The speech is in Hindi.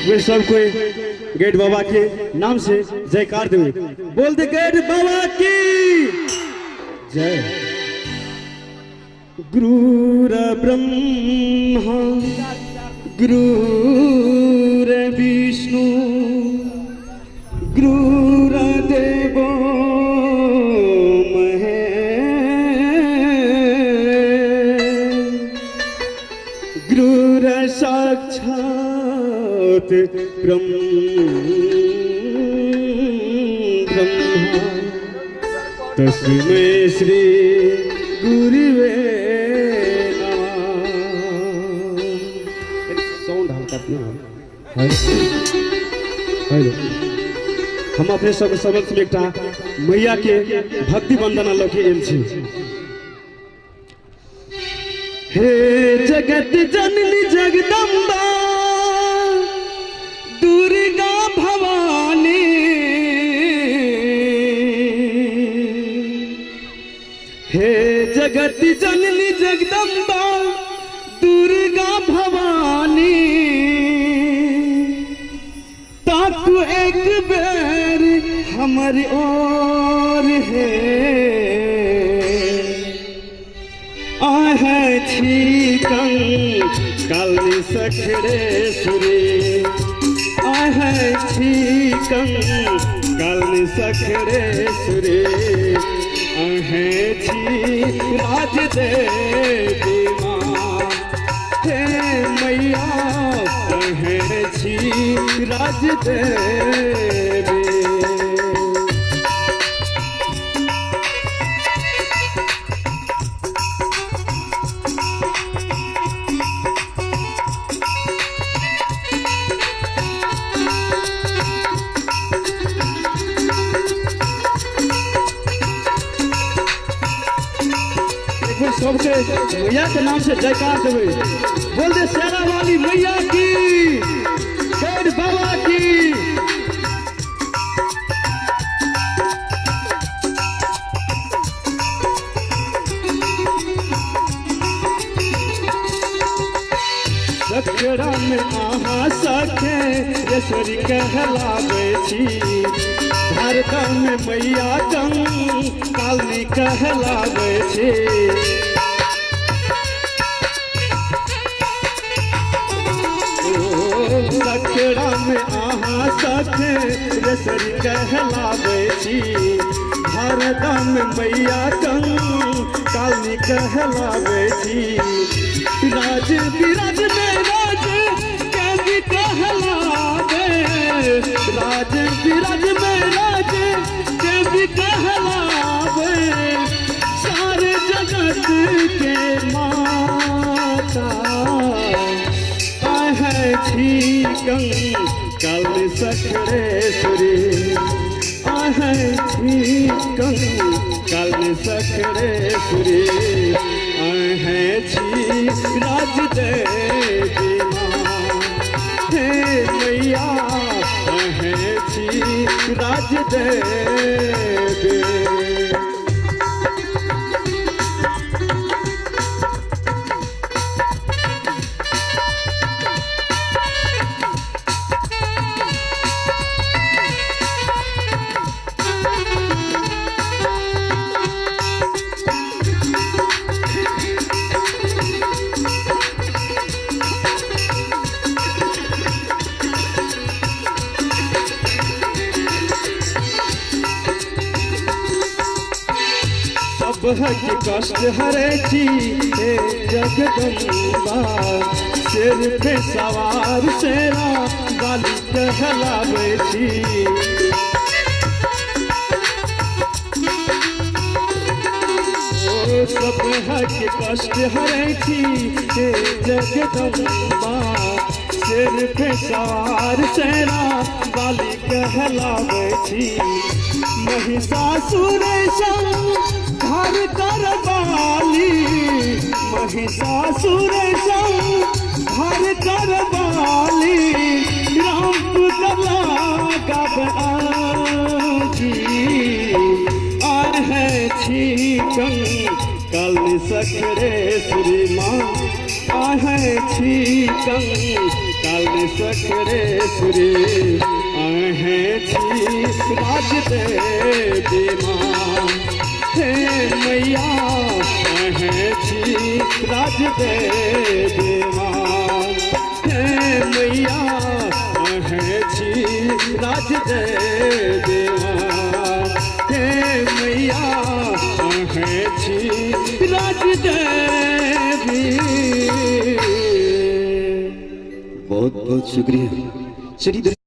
एक बार सब कोई गेट बाबा के नाम से जयकार देवे। बोल दे गेट बाबा की जय। गुरुर ब्रह्मा गुरुर विष्णु गुरुर्देवो गुरुर साक्षात् ब्रह्मा तस्मै श्री गुरुवे नमः। साउंड हल्का हम अपने सब समक्ष में एकटा मैया के भक्ति वंदना लके एल छी। हे जगत जननी जगदम्बा दुर्गा भवानी हे जगत जननी जगदम्बा दुर्गा भवानी ताकू एक बेर हमारी ओर है आहे छी काली सखड़े सुरे आहे छी काली सखड़े सुरे आहे छी राज देवी माँ हे मैया आहे छी राज देवी। सबके मैया के नाम से जयकार देवे। बोल दे शेरा वाली मैया की शेर बाबा की। सखड़ा में आहा सखे ईश्वरी कहलावे छी भारत में मैया काली कहलावे छी। सखड़ा में आहा सखे ईश्वरी कहलावे छी भारत में मैया काली कहलावे छी। राज विराज में राज के भी कहलावे राज विराज में राज के भी कहलावे सारे जगत के माता आहे छी काली सखड़े सुरे आहे छी काली सखड़े सुरे आहे छी राज देवी माँ हे मैया आहे छी राज देवी। के कष्ट हरे छी हे जगदम्बा सिर पे सवार शेरा वाली कहलावे छी। सब के कष्ट हरे छी हे जगदम्बा सिर पे सवार शेरा वाली कहलावे छी। महिषासुर घर कर बाली महिषासुर घर कर बाली राम कला गबी आहे छी काली सखड़े सुरी माँ आहे छी काल सखरेश्वरी आहे छी राज देवी माँ हे मैया आहे छी राज देवी माँ हे मैया आहे छी राज देवी माँ हे मैया आहे छी राज देवी। बहुत बहुत शुक्रिया। चलिए